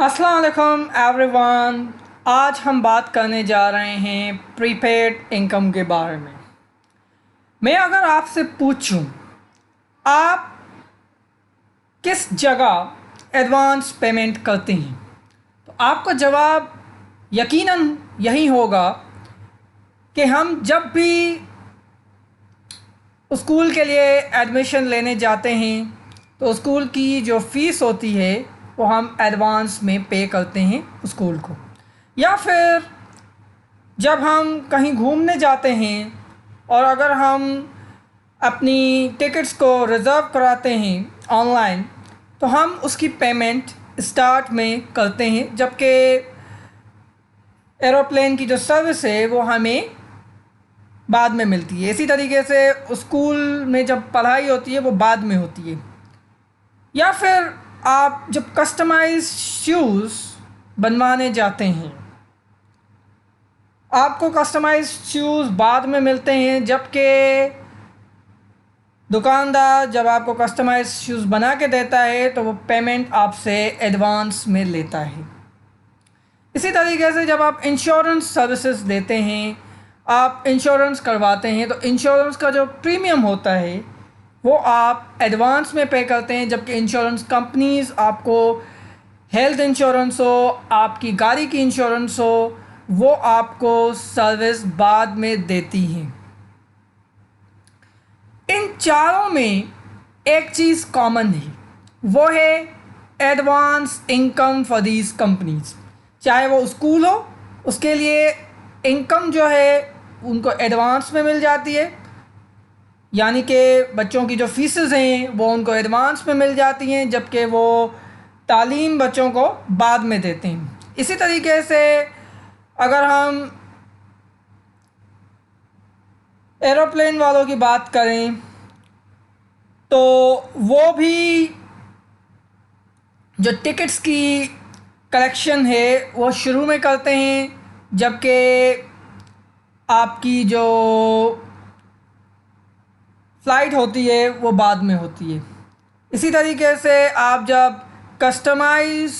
अस्सलाम वालेकुम एवरीवन। आज हम बात करने जा रहे हैं प्रीपेड इनकम के बारे में। मैं अगर आपसे पूछूं आप किस जगह एडवांस पेमेंट करते हैं तो आपका जवाब यकीनन यही होगा कि हम जब भी स्कूल के लिए एडमिशन लेने जाते हैं तो स्कूल की जो फ़ीस होती है वो हम एडवांस में पे करते हैं स्कूल को, या फिर जब हम कहीं घूमने जाते हैं और अगर हम अपनी टिकट्स को रिज़र्व कराते हैं ऑनलाइन तो हम उसकी पेमेंट स्टार्ट में करते हैं, जबकि एरोप्लेन की जो सर्विस है वो हमें बाद में मिलती है। इसी तरीके से स्कूल में जब पढ़ाई होती है वो बाद में होती है। या फिर आप जब कस्टमाइज शूज़ बनवाने जाते हैं आपको कस्टमाइज शूज़ बाद में मिलते हैं, जबकि दुकानदार जब आपको कस्टमाइज शूज़ बना के देता है तो वो पेमेंट आपसे एडवांस में लेता है। इसी तरीके से जब आप इंश्योरेंस सर्विसेज देते हैं, आप इंश्योरेंस करवाते हैं तो इंश्योरेंस का जो प्रीमियम होता है वो आप एडवांस में पे करते हैं, जबकि इंश्योरेंस कंपनीज़ आपको हेल्थ इंश्योरेंस हो, आपकी गाड़ी की इंश्योरेंस हो, वो आपको सर्विस बाद में देती हैं। इन चारों में एक चीज़ कॉमन है, वो है advance income for these companies. चाहे वो स्कूल हो उसके लिए इनकम जो है उनको एडवांस में मिल जाती है, यानी कि बच्चों की जो फीसेस हैं वो उनको एडवांस में मिल जाती हैं, जबकि वो तालीम बच्चों को बाद में देते हैं। इसी तरीके से अगर हम एरोप्लेन वालों की बात करें तो वो भी जो टिकट्स की कलेक्शन है वो शुरू में करते हैं, जबकि आपकी जो फ़्लाइट होती है वो बाद में होती है। इसी तरीके से आप जब कस्टमाइज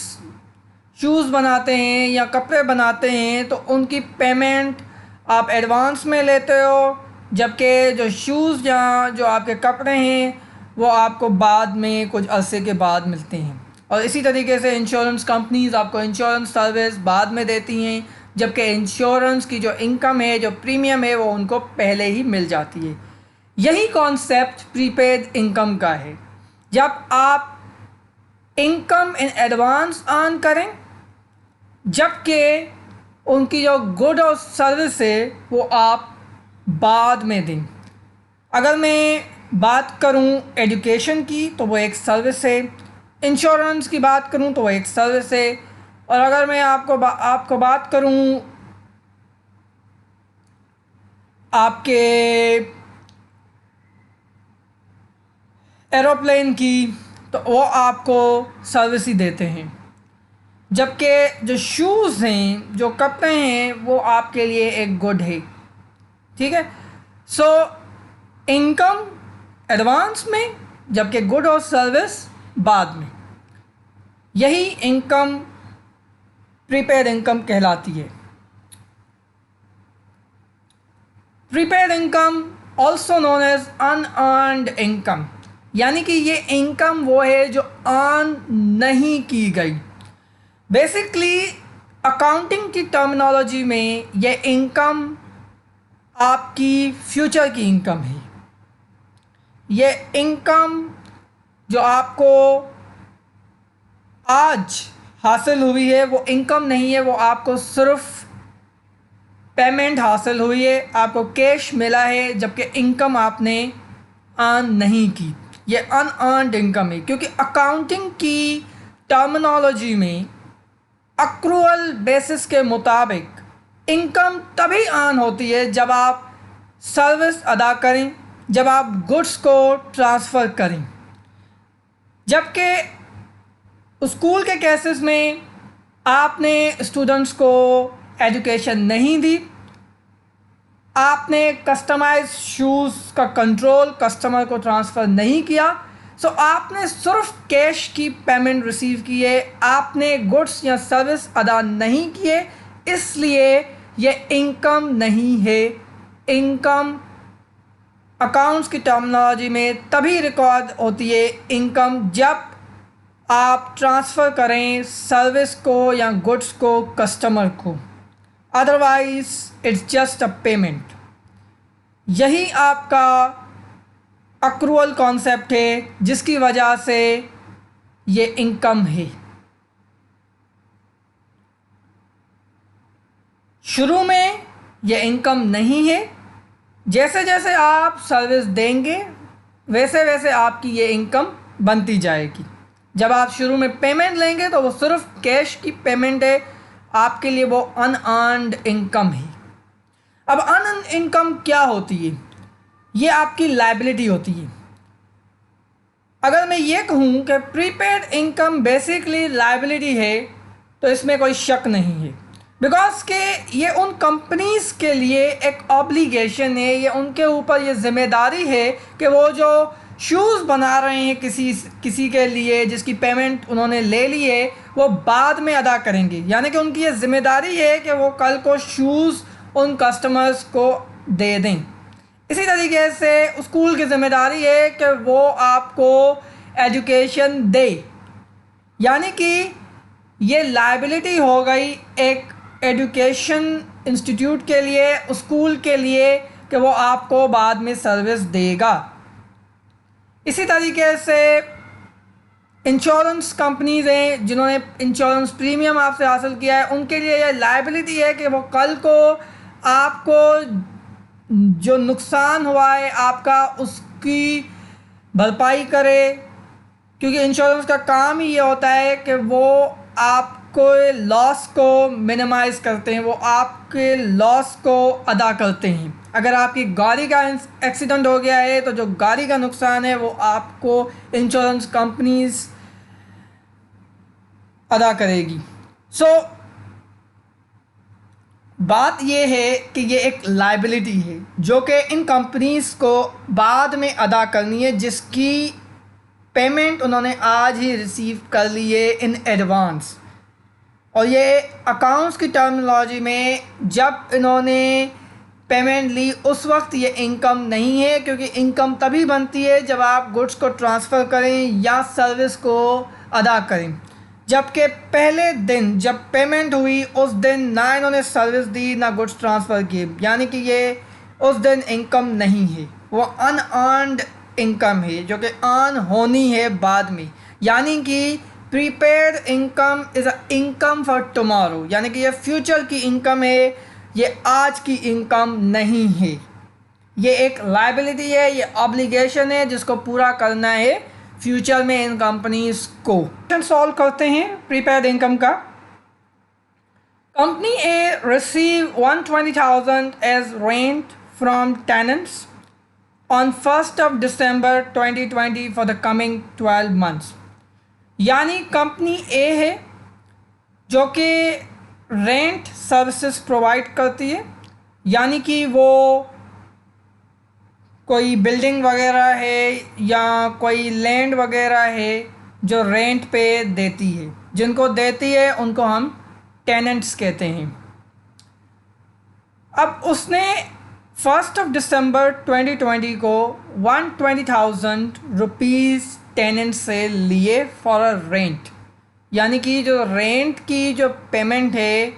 शूज़ बनाते हैं या कपड़े बनाते हैं तो उनकी पेमेंट आप एडवांस में लेते हो, जबकि जो शूज़ या जो आपके कपड़े हैं वो आपको बाद में कुछ अरसे के बाद मिलते हैं। और इसी तरीके से इंश्योरेंस कंपनीज़ आपको इंश्योरेंस सर्विस बाद में देती हैं, जबकि इंश्योरेंस की जो इनकम है, जो प्रीमियम है, वो उनको पहले ही मिल जाती है। यही कॉन्सेप्ट प्रीपेड इनकम का है, जब आप इनकम इन एडवांस अर्न करें, जबकि उनकी जो गुड और सर्विस है वो आप बाद में दें। अगर मैं बात करूं एजुकेशन की तो वो एक सर्विस है, इंश्योरेंस की बात करूं तो वो एक सर्विस है, और अगर मैं आपको बात करूं आपके एरोप्लेन की तो वो आपको सर्विस ही देते हैं, जबकि जो शूज़ हैं, जो कपड़े हैं, वो आपके लिए एक गुड है। ठीक है, सो इनकम एडवांस में, जबकि गुड और सर्विस बाद में। यही इनकम प्रीपेड इनकम कहलाती है। Prepaid income also known as unearned income, यानी कि ये इनकम वो है जो अर्न नहीं की गई। बेसिकली अकाउंटिंग की टर्मिनोलॉजी में ये इनकम आपकी फ्यूचर की इनकम है। ये इनकम जो आपको आज हासिल हुई है वो इनकम नहीं है, वो आपको सिर्फ पेमेंट हासिल हुई है, आपको कैश मिला है, जबकि इनकम आपने अर्न नहीं की। ये अनअर्न्ड इनकम है, क्योंकि अकाउंटिंग की टर्मिनोलॉजी में अक्रूअल बेसिस के मुताबिक इनकम तभी अर्न होती है जब आप सर्विस अदा करें, जब आप गुड्स को ट्रांसफ़र करें। जबकि स्कूल के केसेस में आपने स्टूडेंट्स को एजुकेशन नहीं दी, आपने कस्टमाइज शूज़ का कंट्रोल कस्टमर को ट्रांसफ़र नहीं किया, सो आपने सिर्फ कैश की पेमेंट रिसीव की है, आपने गुड्स या सर्विस अदा नहीं किए, इसलिए ये इनकम नहीं है। इनकम अकाउंट्स की टर्मिनोलॉजी में तभी रिकॉर्ड होती है इनकम जब आप ट्रांसफ़र करें सर्विस को या गुड्स को कस्टमर को, otherwise it's just a payment. यही आपका अक्रूअल कॉन्सेप्ट है जिसकी वजह से ये इनकम है। शुरू में ये इनकम नहीं है, जैसे जैसे आप सर्विस देंगे वैसे वैसे आपकी ये इनकम बनती जाएगी। जब आप शुरू में पेमेंट लेंगे तो वो सिर्फ कैश की पेमेंट है, आपके लिए वो अनअर्न्ड इनकम है। अब अनअर्न्ड इनकम क्या होती है? ये आपकी लायबिलिटी होती है। अगर मैं ये कहूँ कि प्रीपेड इनकम बेसिकली लायबिलिटी है तो इसमें कोई शक नहीं है, बिकॉज के ये उन कंपनीज़ के लिए एक ऑब्लिगेशन है, ये उनके ऊपर ये ज़िम्मेदारी है कि वो जो शूज़ बना रहे हैं किसी के लिए जिसकी पेमेंट उन्होंने ले ली है वो बाद में अदा करेंगे। यानी कि उनकी ये ज़िम्मेदारी है कि वो कल को शूज़ उन कस्टमर्स को दे दें। इसी तरीके से स्कूल की ज़िम्मेदारी है कि वो आपको एजुकेशन दे, यानी कि ये लायबिलिटी हो गई एक एजुकेशन इंस्टीट्यूट के लिए, स्कूल के लिए, कि वो आपको बाद में सर्विस देगा। इसी तरीके से इंश्योरेंस कंपनीज़ हैं जिन्होंने इंश्योरेंस प्रीमियम आपसे हासिल किया है, उनके लिए ये लायबिलिटी है कि वो कल को आपको जो नुकसान हुआ है आपका उसकी भरपाई करे, क्योंकि इंश्योरेंस का काम ही ये होता है कि वो आपको लॉस को मिनिमाइज़ करते हैं, वो आपके लॉस को अदा करते हैं। अगर आपकी गाड़ी का एक्सीडेंट हो गया है तो जो गाड़ी का नुकसान है वो आपको इंश्योरेंस कंपनीज अदा करेगी। बात ये है कि ये एक लायबिलिटी है जो कि इन कंपनीज़ को बाद में अदा करनी है, जिसकी पेमेंट उन्होंने आज ही रिसीव कर ली है इन एडवांस। और ये अकाउंट्स की टर्मिनोलॉजी में जब इन्होंने पेमेंट ली उस वक्त ये इनकम नहीं है, क्योंकि इनकम तभी बनती है जब आप गुड्स को ट्रांसफ़र करें या सर्विस को अदा करें। जबकि पहले दिन जब पेमेंट हुई उस दिन ना इन्होंने सर्विस दी ना गुड्स ट्रांसफ़र किए, यानी कि ये उस दिन इनकम नहीं है, वो अनअर्न्ड इनकम है जो कि अर्न होनी है बाद में। यानी कि prepaid income is a income for tomorrow, यानी कि ये फ्यूचर की इनकम है, ये आज की इनकम नहीं है। ये एक लायबिलिटी है, ये ऑब्लिगेशन है जिसको पूरा करना है फ्यूचर में इन कंपनीज को। सॉल्व करते हैं प्रीपेड इनकम का। Company A receive 120,000 as rent from tenants on 1 December 2020 for the coming 12 months। यानी कंपनी ए है जो कि रेंट सर्विसेज प्रोवाइड करती है, यानी कि वो कोई बिल्डिंग वगैरह है या कोई लैंड वगैरह है जो रेंट पे देती है, जिनको देती है उनको हम टेनेंट्स कहते हैं। अब उसने 1 December 2020 को 120,000 रुपीज़ टेनेंट से लिए फॉर अ रेंट, यानी कि जो रेंट की जो पेमेंट है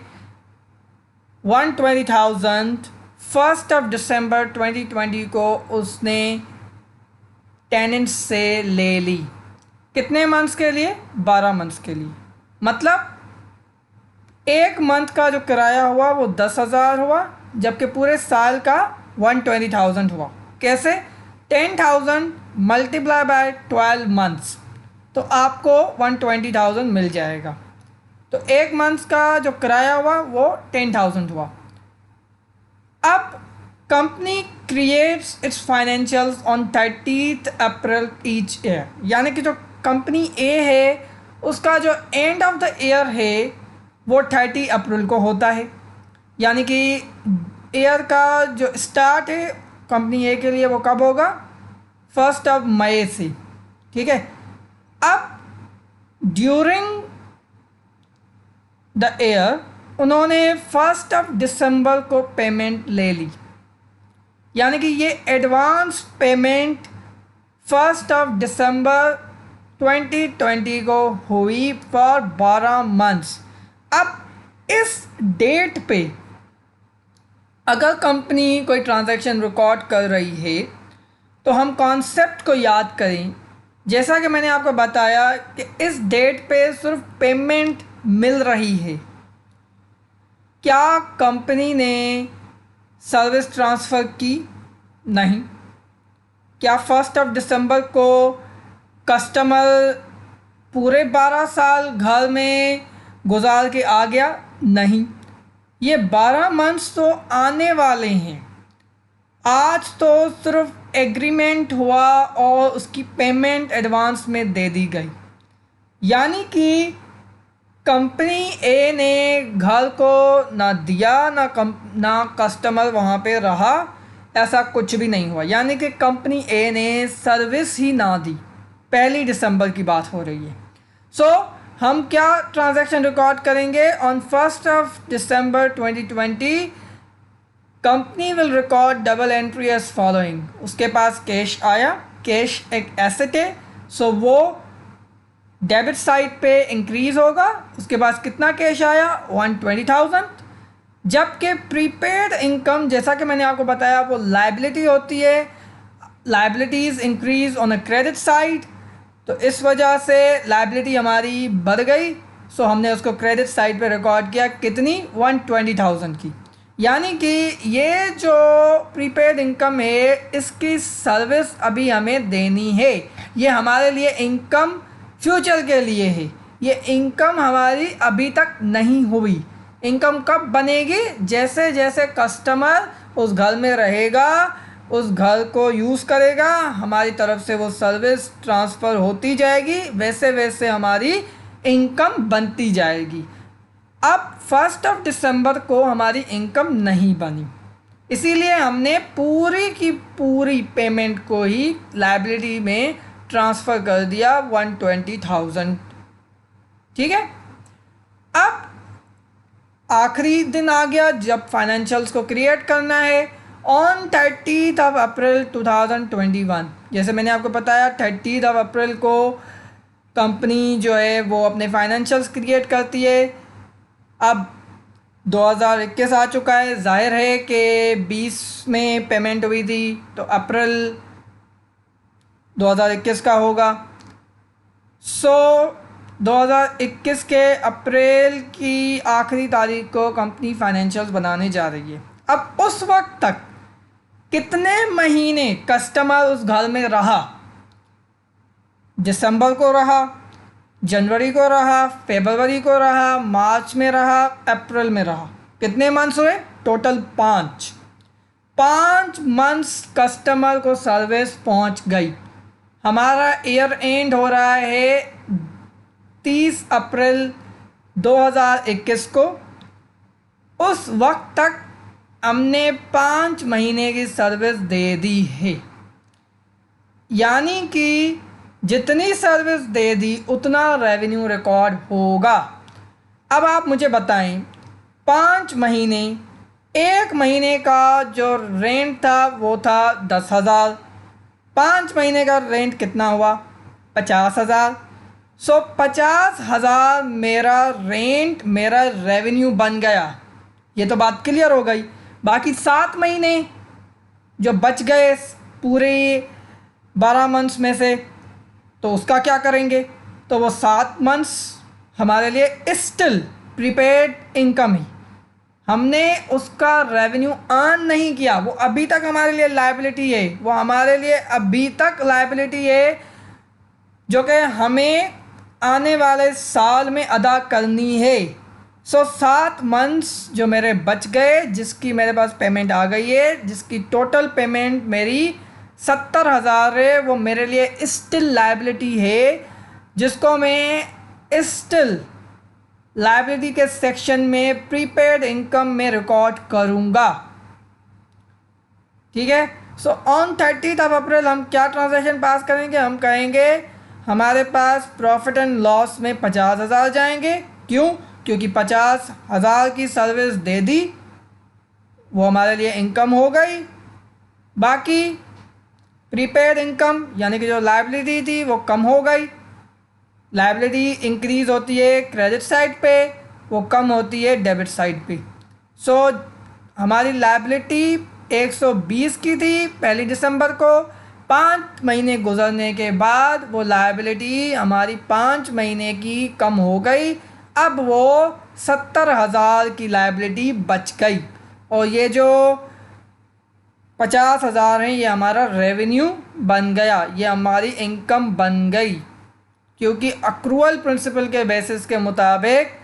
120,000 1 December 2020 को उसने टेनेंट से ले ली। कितने मंथ्स के लिए? 12 मंथ्स के लिए। मतलब एक मंथ का जो किराया हुआ वो 10,000 हुआ, जबकि पूरे साल का 120,000 हुआ। कैसे? 10,000 मल्टीप्लाई बाय 12 मंथ्स तो आपको 120,000 मिल जाएगा। तो एक मंथ का जो किराया हुआ वो 10,000 हुआ। अब company creates it's financials on 30th April each year, यानी कि जो कंपनी ए है उसका जो एंड ऑफ द ईयर है वो 30 अप्रैल को होता है, यानी कि ईयर का जो स्टार्ट है कंपनी ए के लिए वो कब होगा? 1 मई से। ठीक है। अब ड्यूरिंग द ईयर उन्होंने 1 दिसंबर को पेमेंट ले ली, यानी कि ये एडवांस पेमेंट 1 दिसंबर 2020 को हुई फॉर 12 मंथ्स। अब इस डेट पे अगर कंपनी कोई ट्रांजैक्शन रिकॉर्ड कर रही है तो हम कॉन्सेप्ट को याद करें। जैसा कि मैंने आपको बताया कि इस डेट पे सिर्फ पेमेंट मिल रही है, क्या कंपनी ने सर्विस ट्रांसफ़र की? नहीं। क्या 1 दिसंबर को कस्टमर पूरे 12 साल घर में गुजार के आ गया? नहीं। ये 12 मंथ्स तो आने वाले हैं। आज तो सिर्फ एग्रीमेंट हुआ और उसकी पेमेंट एडवांस में दे दी गई, यानी कि कंपनी ए ने घर को ना दिया ना कस्टमर वहाँ पे रहा, ऐसा कुछ भी नहीं हुआ। यानी कि कंपनी ए ने सर्विस ही ना दी। 1 दिसंबर की बात हो रही है। सो हम क्या ट्रांजैक्शन रिकॉर्ड करेंगे? On 1 December 2020 company will record double entry as following. उसके पास कैश आया, कैश एक एसेट है, सो वो डेबिट साइड पे इंक्रीज़ होगा। उसके पास कितना कैश आया? 120,000। जबकि प्रीपेड इनकम, जैसा कि मैंने आपको बताया, वो लाइबिलिटी होती है। Liabilities increase on a credit side, तो इस वजह से लाइबिलिटी हमारी बढ़ गई। सो हमने उसको क्रेडिट साइड पे रिकॉर्ड किया, कितनी? 120,000 की। यानी कि ये जो प्रीपेड इनकम है इसकी सर्विस अभी हमें देनी है। ये हमारे लिए इनकम फ्यूचर के लिए है। ये इनकम हमारी अभी तक नहीं हुई। इनकम कब बनेगी? जैसे जैसे कस्टमर उस घर में रहेगा, उस घर को यूज़ करेगा, हमारी तरफ से वो सर्विस ट्रांसफ़र होती जाएगी, वैसे वैसे हमारी इनकम बनती जाएगी। अब 1 दिसंबर को हमारी इनकम नहीं बनी, इसीलिए हमने पूरी की पूरी पेमेंट को ही लायबिलिटी में ट्रांसफ़र कर दिया, 120,000। ठीक है। अब आखिरी दिन आ गया जब फाइनेंशियल्स को क्रिएट करना है। ऑन 30 अप्रैल 2021, जैसे मैंने आपको बताया 30 अप्रैल को कंपनी जो है वो अपने फाइनेंशियल्स क्रिएट करती है। अब 2021 आ चुका है, जाहिर है कि 20 में पेमेंट हुई थी तो अप्रैल 2021 का होगा। सो 2021 के अप्रैल की आखिरी तारीख को कंपनी फाइनेंशियल्स बनाने जा रही है। अब उस वक्त तक कितने महीने कस्टमर उस घर में रहा? दिसंबर को रहा, जनवरी को रहा, फरवरी को रहा, मार्च में रहा, अप्रैल में रहा। कितने मंथ्स हुए? टोटल 5 मंथ्स कस्टमर को सर्विस पहुंच गई। हमारा ईयर एंड हो रहा है 30 अप्रैल 2021 को। उस वक्त तक हमने 5 महीने की सर्विस दे दी है, यानी कि जितनी सर्विस दे दी उतना रेवेन्यू रिकॉर्ड होगा। अब आप मुझे बताएं, 5 महीने, 1 महीने का जो रेंट था वो था 10,000। 5 महीने का रेंट कितना हुआ? 50,000। सो 50,000 मेरा रेंट, मेरा रेवेन्यू बन गया। ये तो बात क्लियर हो गई। बाकी 7 महीने जो बच गए पूरे 12 मंथ्स में से, तो उसका क्या करेंगे? तो वो 7 मंथ्स हमारे लिए स्टिल प्रीपेड इनकम ही, हमने उसका रेवेन्यू अर्न नहीं किया। वो अभी तक हमारे लिए लायबिलिटी है, वो हमारे लिए अभी तक लायबिलिटी है जो कि हमें आने वाले साल में अदा करनी है। सो 7 मंथ्स जो मेरे बच गए, जिसकी मेरे पास पेमेंट आ गई है, जिसकी टोटल पेमेंट मेरी 70,000 है, वो मेरे लिए स्टिल लायबिलिटी है, जिसको मैं स्टिल लायबिलिटी के सेक्शन में प्रीपेड इनकम में रिकॉर्ड करूँगा। ठीक है। सो ऑन 30 अप्रैल हम क्या ट्रांजैक्शन पास करेंगे? हम कहेंगे हमारे पास प्रॉफिट एंड लॉस में 50,000 जाएंगे। क्यों? क्योंकि 50,000 की सर्विस दे दी, वो हमारे लिए इनकम हो गई। बाकी प्रीपेड इनकम यानी कि जो लायबिलिटी थी वो कम हो गई। लायबिलिटी इंक्रीज़ होती है क्रेडिट साइड पे, वो कम होती है डेबिट साइड पे। सो हमारी लायबिलिटी 120 की थी 1 दिसंबर को। 5 महीने गुजरने के बाद वो लायबिलिटी हमारी 5 महीने की कम हो गई। अब वो 70,000 की लायबिलिटी बच गई और ये जो 50,000 है ये हमारा रेवेन्यू बन गया, ये हमारी इनकम बन गई। क्योंकि अक्रूवल प्रिंसिपल के बेसिस के मुताबिक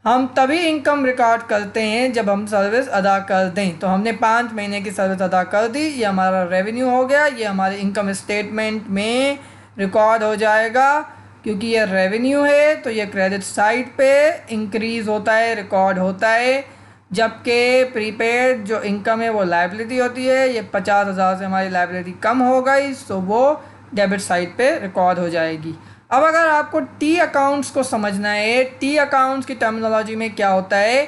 हम तभी इनकम रिकॉर्ड करते हैं जब हम सर्विस अदा कर दें। तो हमने 5 महीने की सर्विस अदा कर दी, ये हमारा रेवेन्यू हो गया, ये हमारे इनकम स्टेटमेंट में रिकॉर्ड हो जाएगा। क्योंकि ये रेवेन्यू है तो ये क्रेडिट साइड पे इंक्रीज़ होता है, रिकॉर्ड होता है। जबकि प्रीपेड जो इनकम है वो लायबिलिटी होती है, ये 50,000 से हमारी लायबिलिटी कम हो गई, सो वो डेबिट साइड पे रिकॉर्ड हो जाएगी। अब अगर आपको टी अकाउंट्स को समझना है, टी अकाउंट्स की टर्मिनोलॉजी में क्या होता है,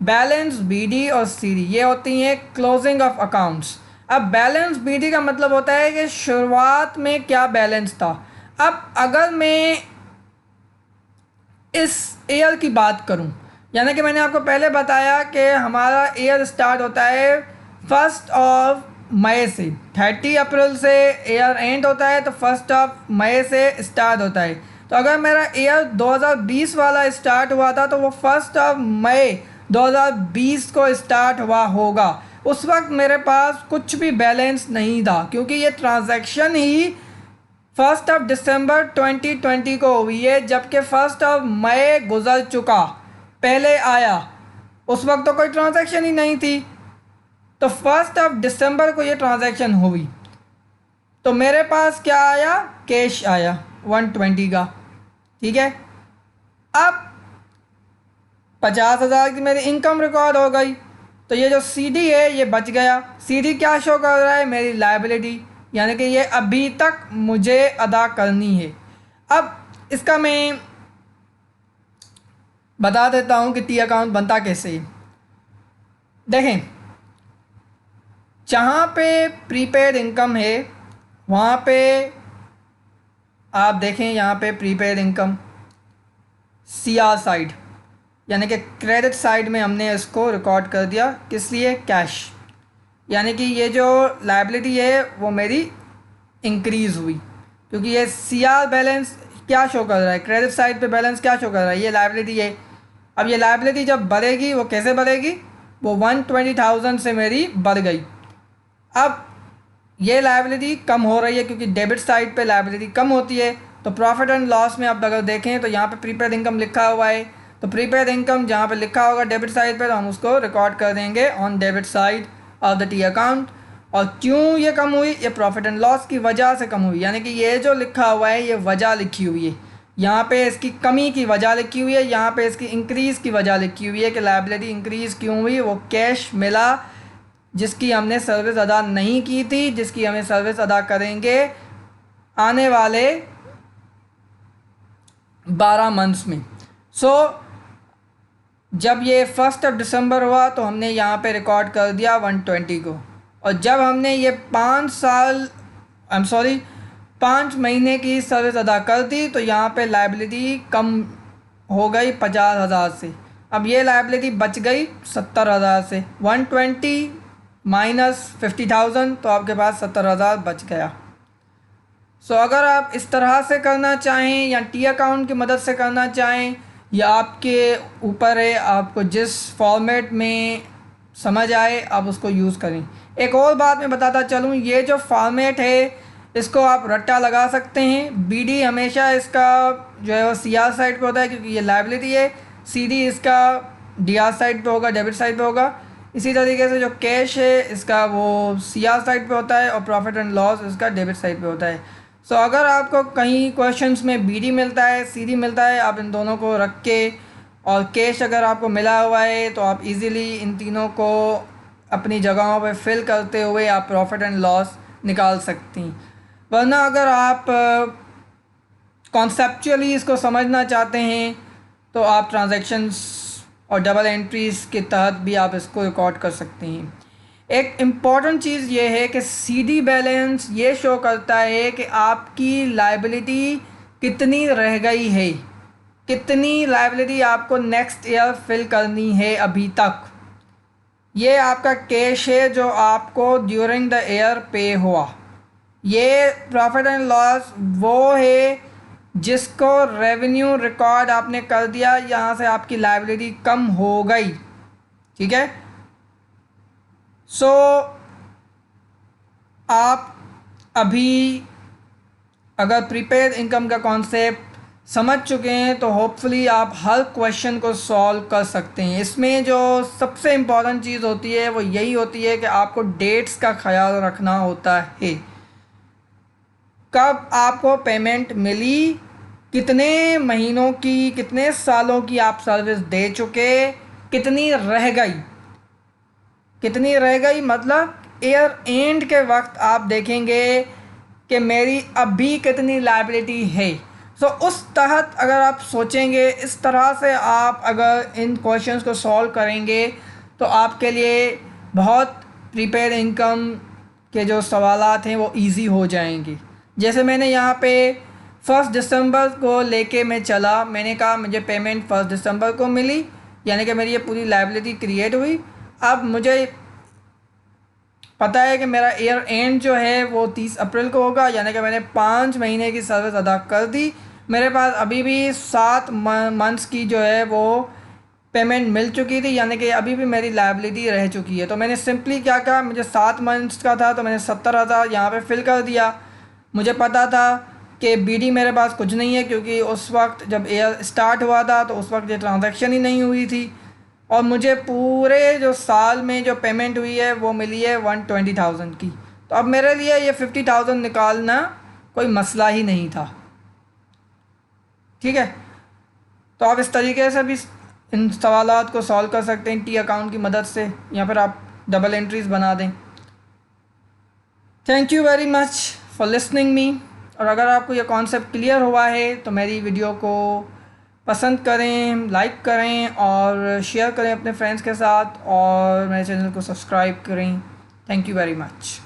बैलेंस, बीडी और सीडी, ये होती हैं क्लोजिंग ऑफ अकाउंट्स। अब बैलेंस बीडी का मतलब होता है कि शुरुआत में क्या बैलेंस था। अब अगर मैं इस ईयर की बात करूं, यानी कि मैंने आपको पहले बताया कि हमारा ईयर स्टार्ट होता है 1 मई से, 30 अप्रैल से ईयर एंड होता है, तो 1 मई से स्टार्ट होता है। तो अगर मेरा ईयर 2020 वाला स्टार्ट हुआ था तो वो 1 मई 2020 को स्टार्ट हुआ होगा। उस वक्त मेरे पास कुछ भी बैलेंस नहीं था, क्योंकि ये ट्रांजैक्शन ही 1 दिसंबर 2020 को हुई है, जबकि 1 मई गुजर चुका, पहले आया, उस वक्त तो कोई ट्रांजैक्शन ही नहीं थी। तो 1 दिसंबर को ये ट्रांजैक्शन हुई, तो मेरे पास क्या आया, कैश आया 120 का। ठीक है, अब 50,000 की मेरी इनकम रिकॉर्ड हो गई, तो ये जो सीडी है ये बच गया। सीडी क्या शो कर रहा है, मेरी लायबिलिटी, यानी कि ये अभी तक मुझे अदा करनी है। अब इसका मैं बता देता हूँ कि टी अकाउंट बनता कैसे है। देखें, जहाँ पे प्रीपेड इनकम है वहाँ पे आप देखें, यहाँ पे प्रीपेड इनकम सीआर साइड यानी कि क्रेडिट साइड में हमने इसको रिकॉर्ड कर दिया। किस लिए, कैश, यानी कि ये जो लायबिलिटी है वो मेरी इंक्रीज़ हुई, क्योंकि ये सीआर बैलेंस क्या शो कर रहा है, क्रेडिट साइड पे बैलेंस क्या शो कर रहा है, ये लायबिलिटी है। अब ये लायबिलिटी जब बढ़ेगी वो कैसे बढ़ेगी, वो 120,000 से मेरी बढ़ गई। अब ये लायबिलिटी कम हो रही है क्योंकि डेबिट साइड पे लायबिलिटी कम होती है। तो प्रॉफिट एंड लॉस में आप अगर देखें तो यहाँ पे प्रीपेड इनकम लिखा हुआ है, तो प्रीपेड इनकम जहाँ पे लिखा होगा डेबिट साइड पे, तो हम उसको रिकॉर्ड कर देंगे on debit side of the T account. और क्यों ये कम हुई, ये प्रॉफिट एंड लॉस की वजह से कम हुई, यानी कि ये जो लिखा हुआ है ये वजह लिखी हुई है, यहाँ पे इसकी कमी की वजह लिखी हुई है, यहाँ पे इसकी इंक्रीज़ की वजह लिखी हुई है कि लायबिलिटी इंक्रीज़ क्यों हुई, वो कैश मिला जिसकी हमने सर्विस अदा नहीं की थी, जिसकी हमें सर्विस अदा करेंगे आने वाले 12 मंथ्स में। सो जब ये 1 दिसंबर हुआ तो हमने यहाँ पे रिकॉर्ड कर दिया 120 को, और जब हमने ये 5 महीने की सर्विस अदा कर दी तो यहाँ पे लायबिलिटी कम हो गई 50,000 से। अब ये लायबिलिटी बच गई 70,000 से, 120 माइनस 50,000, तो आपके पास 70,000 बच गया। सो अगर आप इस तरह से करना चाहें या टी अकाउंट की मदद से करना चाहें, या आपके ऊपर है, आपको जिस फॉर्मेट में समझ आए आप उसको यूज़ करें। एक और बात मैं बताता चलूँ, ये जो फॉर्मेट है इसको आप रट्टा लगा सकते हैं। बीडी हमेशा इसका जो है वो सीआर साइड पे होता है क्योंकि ये लायबिलिटी है, सीडी इसका डीआर साइड पे होगा, डेबिट साइड पे होगा। इसी तरीके से जो कैश है इसका वो सीआर साइड पे होता है और प्रॉफिट एंड लॉस इसका डेबिट साइड पे होता है। सो अगर आपको कहीं क्वेश्चंस में बीडी मिलता है, सीडी मिलता है, आप इन दोनों को रख के, और कैश अगर आपको मिला हुआ है तो आप इजीली इन तीनों को अपनी जगहों पे फिल करते हुए आप प्रॉफिट एंड लॉस निकाल सकती हैं। वरना अगर आप कॉन्सेप्चुअली इसको समझना चाहते हैं तो आप ट्रांजैक्शंस और डबल एंट्रीज़ के तहत भी आप इसको रिकॉर्ड कर सकते हैं। एक इम्पॉर्टेंट चीज़ ये है कि सीडी बैलेंस ये शो करता है कि आपकी लायबिलिटी कितनी रह गई है, कितनी लायबिलिटी आपको नेक्स्ट ईयर फिल करनी है अभी तक। ये आपका कैश है जो आपको ड्यूरिंग द ईयर पे हुआ। ये प्रॉफिट एंड लॉस वो है जिसको रेवेन्यू रिकॉर्ड आपने कर दिया, यहाँ से आपकी लायबिलिटी कम हो गई। ठीक है, सो आप अभी अगर प्रीपेड इनकम का कॉन्सेप्ट समझ चुके हैं तो होपफुली आप हर क्वेश्चन को सॉल्व कर सकते हैं। इसमें जो सबसे इम्पॉर्टेंट चीज़ होती है वो यही होती है कि आपको डेट्स का ख्याल रखना होता है। कब आपको पेमेंट मिली, कितने महीनों की, कितने सालों की आप सर्विस दे चुके, कितनी रह गई, कितनी रह गई मतलब ईयर एंड के वक्त आप देखेंगे कि मेरी अभी कितनी लायबिलिटी है। सो उस तहत अगर आप सोचेंगे, इस तरह से आप अगर इन क्वेश्चंस को सॉल्व करेंगे तो आपके लिए बहुत प्रीपेड इनकम के जो सवालात हैं वो इजी हो जाएंगे। जैसे मैंने यहाँ पे 1 दिसंबर को लेके मैं चला, मैंने कहा मुझे पेमेंट 1 दिसंबर को मिली, यानी कि मेरी ये पूरी लायबिलिटी क्रिएट हुई। अब मुझे पता है कि मेरा ईयर एंड जो है वो 30 अप्रैल को होगा, यानी कि मैंने 5 महीने की सर्विस अदा कर दी। मेरे पास अभी भी 7 मंथ्स की जो है वो पेमेंट मिल चुकी थी, यानी कि अभी भी मेरी लायबिलिटी रह चुकी है। तो मैंने सिंपली क्या कहा, मुझे 7 मंथ्स का था तो मैंने 70,000 यहाँ पे फिल कर दिया। मुझे पता था कि बीडी मेरे पास कुछ नहीं है, क्योंकि उस वक्त जब ईयर स्टार्ट हुआ था तो उस वक्त ये ट्रांजैक्शन ही नहीं हुई थी, और मुझे पूरे जो साल में जो पेमेंट हुई है वो मिली है 120,000 की। तो अब मेरे लिए ये 50,000 निकालना कोई मसला ही नहीं था। ठीक है, तो आप इस तरीके से भी इन सवालात को सॉल्व कर सकते हैं टी अकाउंट की मदद से, या फिर आप डबल एंट्रीज़ बना दें। Thank you very much for listening me. और अगर आपको ये कॉन्सेप्ट क्लियर हुआ है तो मेरी वीडियो को पसंद करें, लाइक करें और शेयर करें अपने फ्रेंड्स के साथ, और मेरे चैनल को सब्सक्राइब करें। Thank you very much.